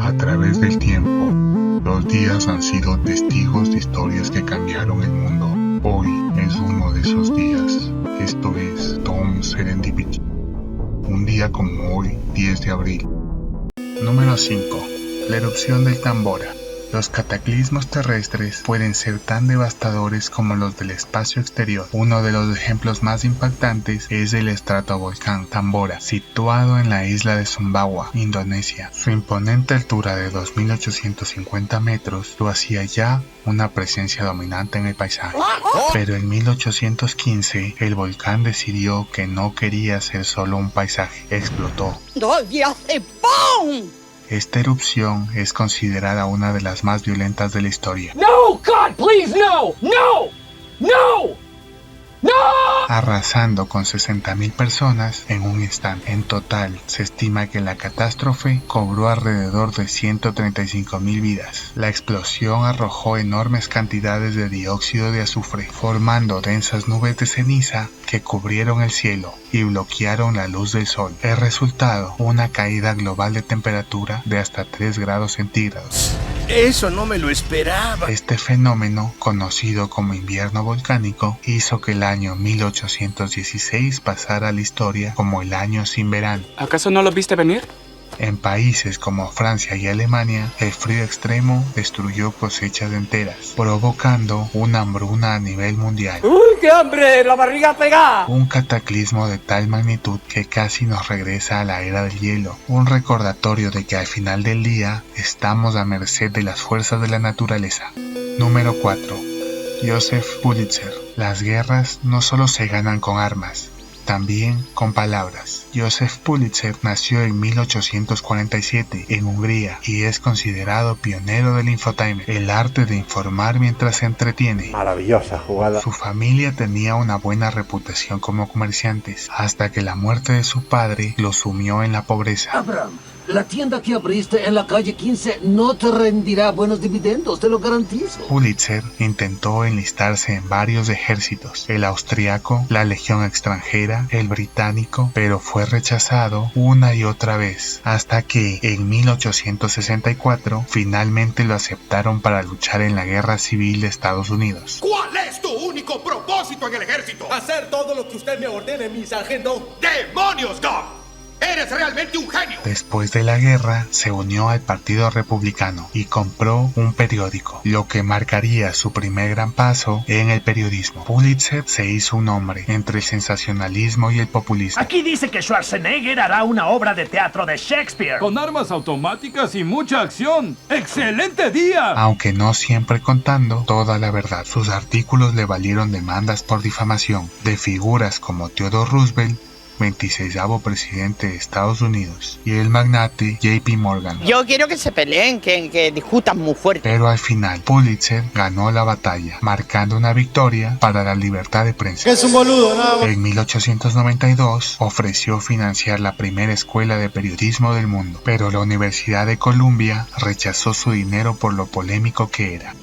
A través del tiempo, los días han sido testigos de historias que cambiaron el mundo. Hoy es uno de esos días. Esto es Tom Serendipity. Un día como hoy, 10 de abril. Número 5. La erupción del Tambora. Los cataclismos terrestres pueden ser tan devastadores como los del espacio exterior. Uno de los ejemplos más impactantes es el estratovolcán Tambora, situado en la isla de Sumbawa, Indonesia. Su imponente altura de 2.850 metros lo hacía ya una presencia dominante en el paisaje. Pero en 1815 el volcán decidió que no quería ser solo un paisaje. Explotó. ¡Y hace ¡pum! Esta erupción es considerada una de las más violentas de la historia. No, God, please, no, no, no, no. Arrasando con 60.000 personas en un instante. En total, se estima que la catástrofe cobró alrededor de 135.000 vidas. La explosión arrojó enormes cantidades de dióxido de azufre, formando densas nubes de ceniza que cubrieron el cielo y bloquearon la luz del sol. El resultado, una caída global de temperatura de hasta 3 grados centígrados. Eso no me lo esperaba. Este fenómeno, conocido como invierno volcánico, hizo que el año 1816 pasara a la historia como el año sin verano. ¿Acaso no lo viste venir? En países como Francia y Alemania, el frío extremo destruyó cosechas enteras, provocando una hambruna a nivel mundial. ¡Uy, qué hambre! ¡La barriga pegada! Un cataclismo de tal magnitud que casi nos regresa a la era del hielo. Un recordatorio de que al final del día estamos a merced de las fuerzas de la naturaleza. Número 4. Joseph Pulitzer. Las guerras no solo se ganan con armas, también con palabras. Joseph Pulitzer nació en 1847 en Hungría y es considerado pionero del infotainment, el arte de informar mientras se entretiene. Maravillosa jugada. Su familia tenía una buena reputación como comerciantes, hasta que la muerte de su padre lo sumió en la pobreza. Abraham, la tienda que abriste en la calle 15 no te rendirá buenos dividendos, te lo garantizo. Pulitzer intentó enlistarse en varios ejércitos, el austriaco, la legión extranjera, el británico, pero fue rechazado una y otra vez, hasta que en 1864 finalmente lo aceptaron para luchar en la Guerra Civil de Estados Unidos. ¿Cuál es tu único propósito en el ejército? Hacer todo lo que usted me ordene, mi sargento. ¡Demonios, Doc! ¡Eres realmente un genio! Después de la guerra, se unió al Partido Republicano y compró un periódico, lo que marcaría su primer gran paso en el periodismo. Pulitzer se hizo un hombre entre el sensacionalismo y el populismo. Aquí dice que Schwarzenegger hará una obra de teatro de Shakespeare. Con armas automáticas y mucha acción. ¡Excelente día! Aunque no siempre contando toda la verdad. Sus artículos le valieron demandas por difamación de figuras como Theodore Roosevelt, 26º presidente de Estados Unidos, y el magnate J.P. Morgan. Yo quiero que se peleen, que discutan muy fuerte. Pero al final, Pulitzer ganó la batalla, marcando una victoria para la libertad de prensa. Es un boludo, nada más. En 1892 ofreció financiar la primera escuela de periodismo del mundo, pero la Universidad de Columbia rechazó su dinero por lo polémico que era.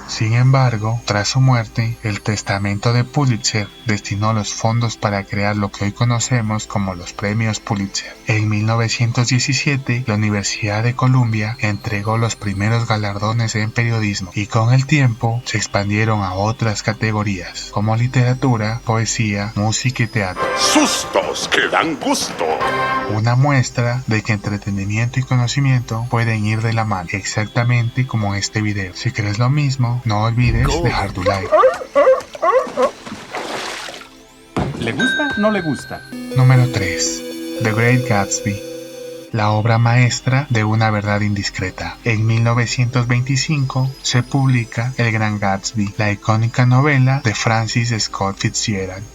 Sin embargo, tras su muerte, el testamento de Pulitzer destinó los fondos para crear lo que hoy conocemos como los premios Pulitzer. En 1917, la Universidad de Columbia entregó los primeros galardones en periodismo y con el tiempo se expandieron a otras categorías, como literatura, poesía, música y teatro. ¡Sustos que dan gusto! Una muestra de que entretenimiento y conocimiento pueden ir de la mano, exactamente como en este video. Si crees lo mismo, no olvides dejar tu like. ¿Le gusta? ¿No le gusta? Número 3. The Great Gatsby. La obra maestra de una verdad indiscreta. En 1925 se publica El Gran Gatsby, la icónica novela de Francis Scott Fitzgerald.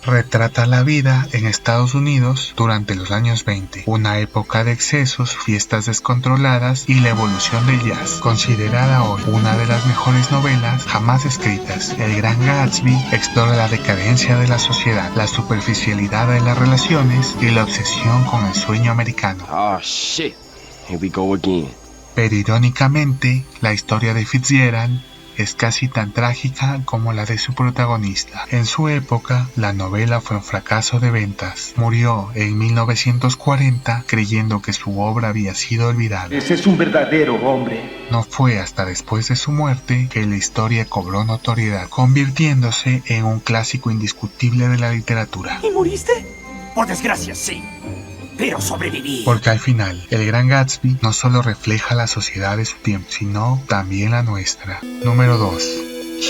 Retrata la vida en Estados Unidos durante los años 20, una época de excesos, fiestas descontroladas y la evolución del jazz, considerada hoy una de las mejores novelas jamás escritas. El Gran Gatsby explora la decadencia de la sociedad, la superficialidad de las relaciones y la obsesión con el sueño americano. Oh shit, here we go again. Pero irónicamente, la historia de Fitzgerald es casi tan trágica como la de su protagonista. En su época, la novela fue un fracaso de ventas. Murió en 1940 creyendo que su obra había sido olvidada. Ese es un verdadero hombre. No fue hasta después de su muerte que la historia cobró notoriedad, convirtiéndose en un clásico indiscutible de la literatura. ¿Y moriste? Por desgracia, sí. Pero sobreviví. Porque al final, El Gran Gatsby no solo refleja la sociedad de su tiempo, sino también la nuestra. Número 2.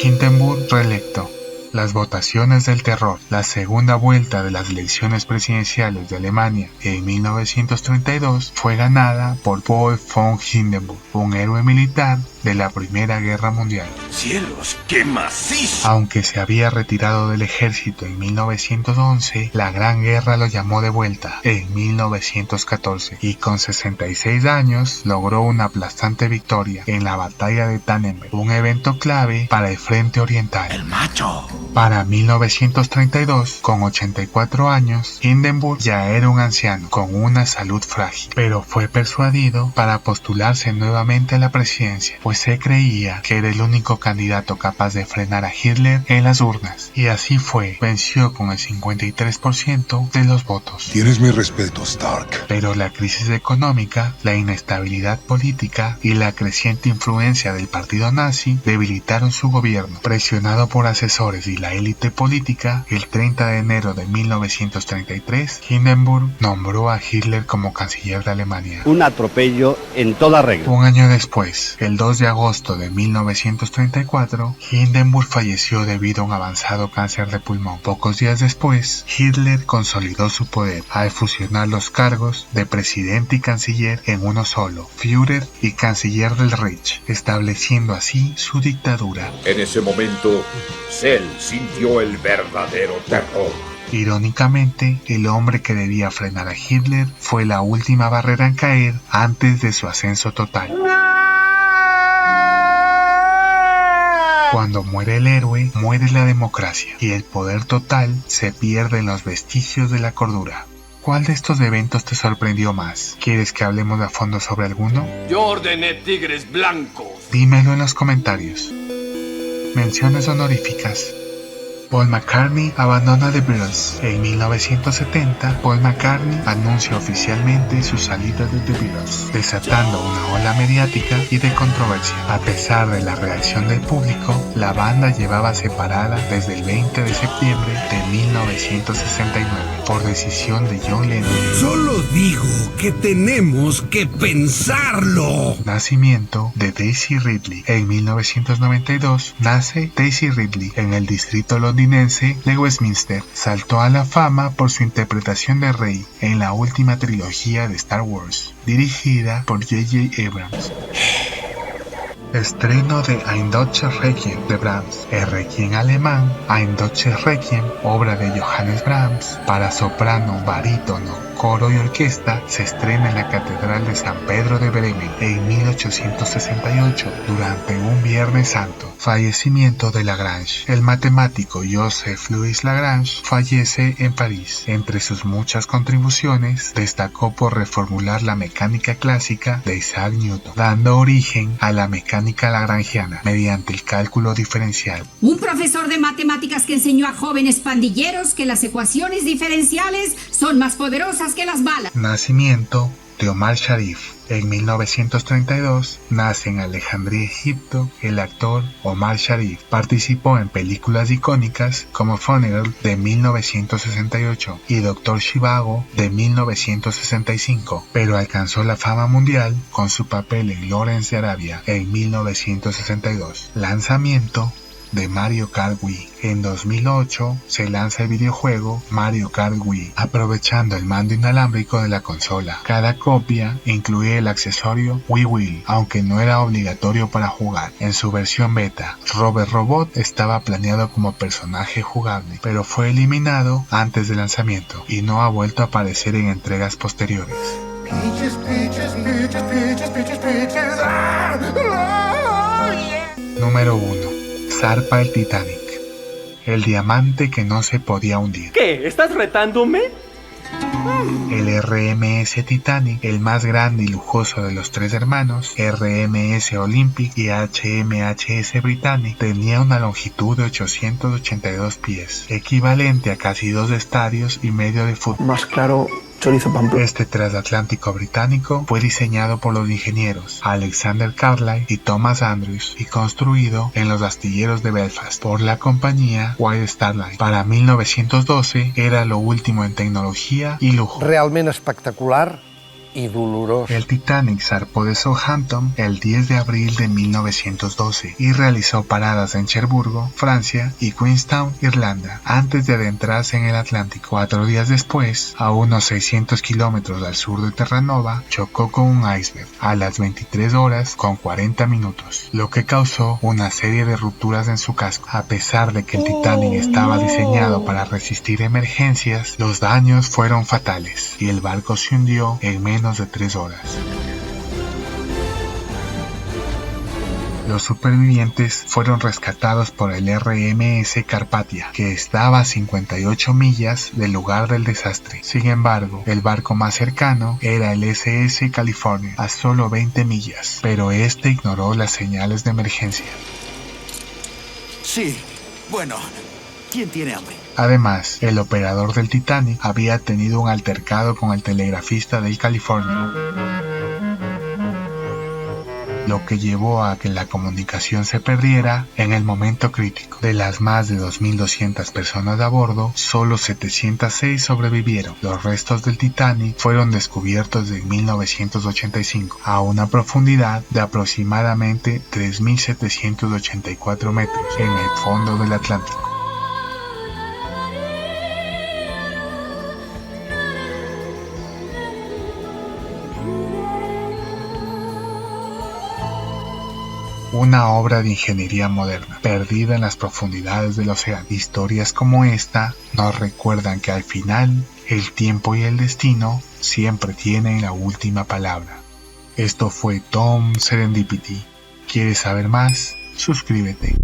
Hindenburg reelecto. Las votaciones del terror. La segunda vuelta de las elecciones presidenciales de Alemania en 1932 fue ganada por Paul von Hindenburg, un héroe militar de la Primera Guerra Mundial. ¡Cielos, qué macizo! Aunque se había retirado del ejército en 1911, la Gran Guerra lo llamó de vuelta en 1914 y con 66 años logró una aplastante victoria en la batalla de Tannenberg, un evento clave para el Frente Oriental. ¡El macho! Para 1932, con 84 años, Hindenburg ya era un anciano con una salud frágil, pero fue persuadido para postularse nuevamente a la presidencia, pues se creía que era el único candidato capaz de frenar a Hitler en las urnas, y así fue, venció con el 53% de los votos. Tienes mi respeto, Stark. Pero la crisis económica, la inestabilidad política y la creciente influencia del partido nazi debilitaron su gobierno. Presionado por asesores y la élite política, el 30 de enero de 1933, Hindenburg nombró a Hitler como canciller de Alemania. Un atropello en toda regla. Un año después, el 2 de agosto de 1934, Hindenburg falleció debido a un avanzado cáncer de pulmón. Pocos días después, Hitler consolidó su poder al fusionar los cargos de presidente y canciller en uno solo, Führer y canciller del Reich, estableciendo así su dictadura. En ese momento, Cell sintió el verdadero terror. Irónicamente, el hombre que debía frenar a Hitler fue la última barrera en caer antes de su ascenso total. Cuando muere el héroe, muere la democracia, y el poder total se pierde en los vestigios de la cordura. ¿Cuál de estos eventos te sorprendió más? ¿Quieres que hablemos a fondo sobre alguno? Yo ordené tigres blancos. Dímelo en los comentarios. Menciones honoríficas. Paul McCartney abandona The Beatles. En 1970, Paul McCartney anuncia oficialmente su salida de The Beatles, desatando una ola mediática y de controversia. A pesar de la reacción del público, la banda llevaba separada desde el 20 de septiembre de 1969, por decisión de John Lennon. Solo digo que tenemos que pensarlo. Nacimiento de Daisy Ridley. En 1992 nace Daisy Ridley en el distrito londinense de Westminster. Saltó a la fama por su interpretación de Rey en la última trilogía de Star Wars, dirigida por J.J. Abrams. Estreno de Ein Deutsches Requiem de Brahms. El requiem alemán, Ein Deutsches Requiem, obra de Johannes Brahms, para soprano, barítono, coro y orquesta, se estrena en la Catedral de San Pedro de Bremen en 1868, durante un Viernes Santo. Fallecimiento de Lagrange. El matemático Joseph Louis Lagrange fallece en París. Entre sus muchas contribuciones, destacó por reformular la mecánica clásica de Isaac Newton, dando origen a la mecánica lagrangiana mediante el cálculo diferencial. Un profesor de matemáticas que enseñó a jóvenes pandilleros que las ecuaciones diferenciales son más poderosas que las balas. Nacimiento de Omar Sharif. En 1932 nace en Alejandría, Egipto, el actor Omar Sharif. Participó en películas icónicas como Funny Girl de 1968 y Doctor Zhivago de 1965, pero alcanzó la fama mundial con su papel en Lawrence de Arabia en 1962. Lanzamiento de Mario Kart Wii. En 2008 se lanza el videojuego Mario Kart Wii, aprovechando el mando inalámbrico de la consola. Cada copia incluye el accesorio Wii Wheel, aunque no era obligatorio para jugar. En su versión beta, Robert Robot estaba planeado como personaje jugable, pero fue eliminado antes del lanzamiento y no ha vuelto a aparecer en entregas posteriores. Número 1. Zarpa el Titanic. El diamante que no se podía hundir. ¿Qué? ¿Estás retándome? El RMS Titanic, el más grande y lujoso de los tres hermanos, RMS Olympic y HMHS Britannic, tenía una longitud de 882 pies, equivalente a casi 2 estadios y medio de fútbol. Más claro, chorizo pamplona. Este transatlántico británico fue diseñado por los ingenieros Alexander Carlisle y Thomas Andrews y construido en los astilleros de Belfast por la compañía White Star Line. Para 1912 era lo último en tecnología y lujo. Realment espectacular y dolorós. El Titanic zarpó de Southampton el 10 de abril de 1912 y realizó paradas en Cherburgo, Francia y Queenstown, Irlanda, antes de adentrarse en el Atlántico. 4 días después, a unos 600 kilómetros al sur de Terranova, chocó con un iceberg a las 23 horas con 40 minutos, lo que causó una serie de rupturas en su casco. A pesar de que el Titanic estaba diseñado para resistir emergencias, los daños fueron fatales y el barco se hundió en menos de 3 horas. Los supervivientes fueron rescatados por el RMS Carpathia, que estaba a 58 millas del lugar del desastre. Sin embargo, el barco más cercano era el SS California, a solo 20 millas, pero este ignoró las señales de emergencia. Sí, bueno, ¿quién tiene hambre? Además, el operador del Titanic había tenido un altercado con el telegrafista del California, lo que llevó a que la comunicación se perdiera en el momento crítico. De las más de 2.200 personas a bordo, solo 706 sobrevivieron. Los restos del Titanic fueron descubiertos en 1985 a una profundidad de aproximadamente 3.784 metros en el fondo del Atlántico. Una obra de ingeniería moderna, perdida en las profundidades del océano. Historias como esta nos recuerdan que al final, el tiempo y el destino siempre tienen la última palabra. Esto fue Tom Serendipity. ¿Quieres saber más? Suscríbete.